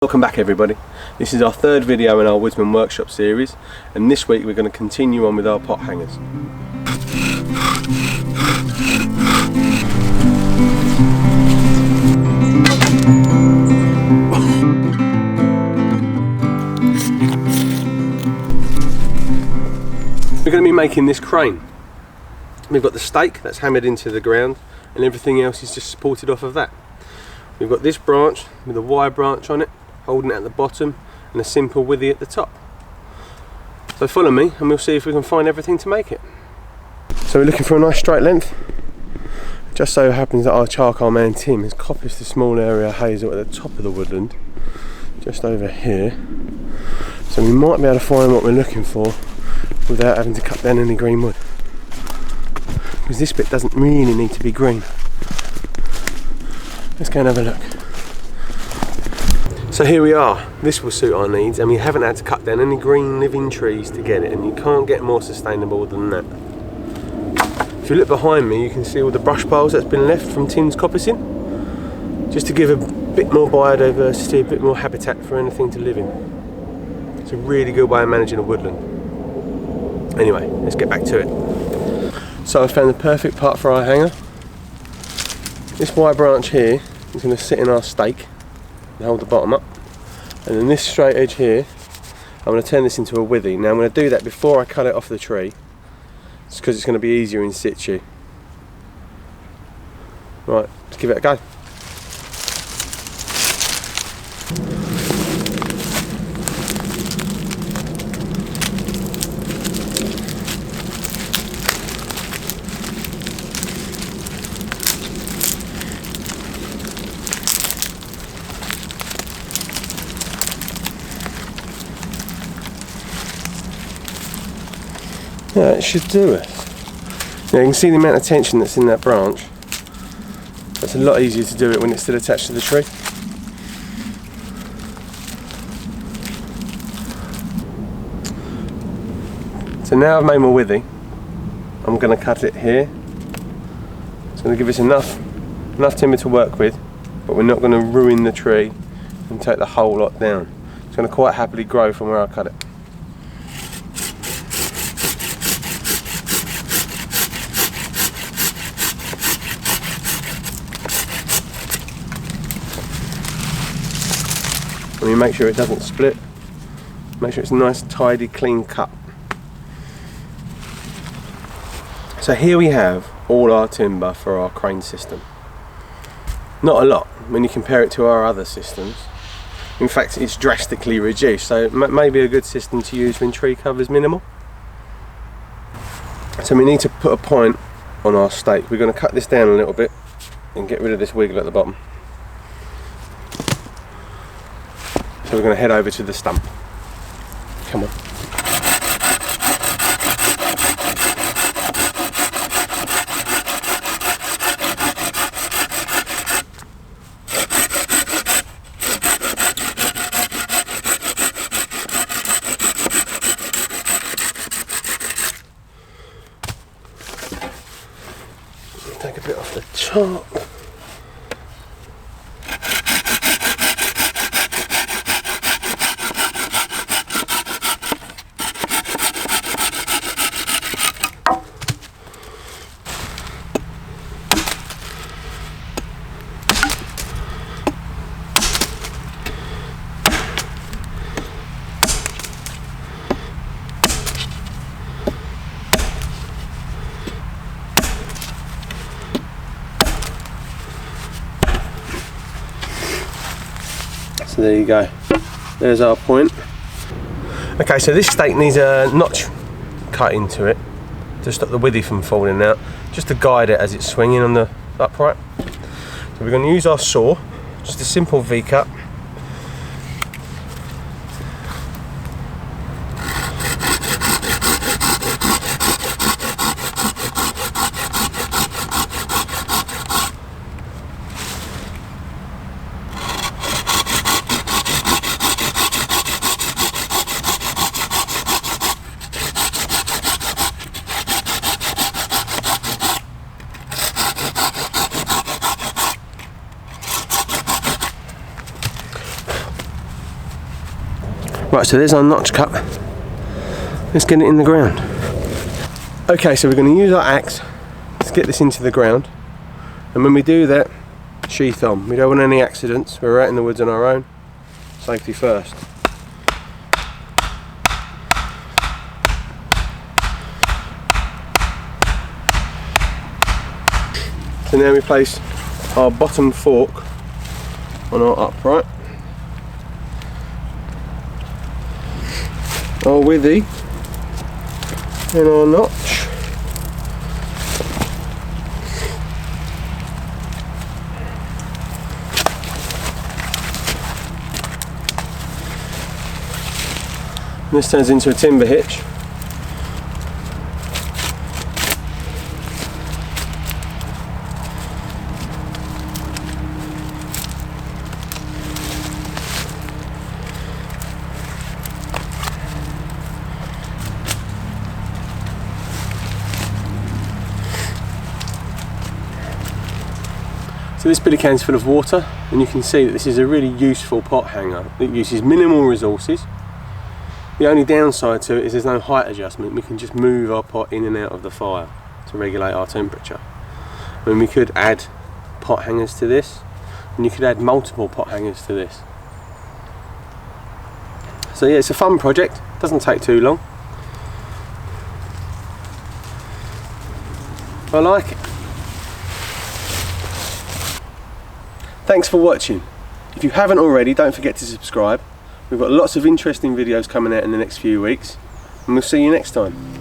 Welcome back everybody. This is our third video in our Woodsman workshop series, and this week we're going to continue on with our pot hangers. We're going to be making this crane. We've got the stake that's hammered into the ground and everything else is just supported off of that. We've got this branch with a wire branch on it, holding it at the bottom, and a simple withy at the top. So follow me and we'll see if we can find everything to make it. So we're looking for a nice straight length. Just so happens that our charcoal man Tim has coppiced a small area of hazel at the top of the woodland, just over here. So we might be able to find what we're looking for without having to cut down any green wood. Because this bit doesn't really need to be green. Let's go and have a look. So here we are. This will suit our needs, and we haven't had to cut down any green living trees to get it, and you can't get more sustainable than that. If you look behind me, you can see all the brush piles that's been left from Tim's coppicing, just to give a bit more biodiversity, a bit more habitat for anything to live in. It's a really good way of managing a woodland. Anyway, let's get back to it. So I found the perfect part for our hanger. This wire branch here is going to sit in our stake and hold the bottom up, and then this straight edge here, I'm going to turn this into a withy. Now I'm going to do that before I cut it off the tree, just because it's going to be easier in situ. Right, let's give it a go. Yeah, it should do it. Now you can see the amount of tension that's in that branch. It's a lot easier to do it when it's still attached to the tree. So now I've made my withy, I'm going to cut it here. It's going to give us enough timber to work with, but we're not going to ruin the tree and take the whole lot down. It's going to quite happily grow from where I cut it. And we make sure it doesn't split, make sure it's a nice tidy clean cut. So here we have all our timber for our crane system. Not a lot when you compare it to our other systems. In fact, it's drastically reduced, so it may be a good system to use when tree cover is minimal. So we need to put a point on our stake. We're going to cut this down a little bit and get rid of this wiggle at the bottom. So we're going to head over to the stump. Come on. Take a bit off the top. So there you go, there's our point. Okay, so this stake needs a notch cut into it to stop the withy from falling out, just to guide it as it's swinging on the upright. So we're going to use our saw, just a simple V-cut. Right, so there's our notch cut. Let's get it in the ground. Okay, so we're going to use our axe to get this into the ground, and when we do that, sheath on. We don't want any accidents. We're out in the woods on our own. Safety first. So now we place our bottom fork on our upright, our withy and our notch. And this turns into a timber hitch. So this billy can is full of water, and you can see that this is a really useful pot hanger that uses minimal resources. The only downside to it is there's no height adjustment. We can just move our pot in and out of the fire to regulate our temperature. I mean, we could add pot hangers to this, and you could add multiple pot hangers to this. So yeah, it's a fun project, doesn't take too long. I like it. Thanks for watching. If you haven't already, don't forget to subscribe. We've got lots of interesting videos coming out in the next few weeks, and we'll see you next time.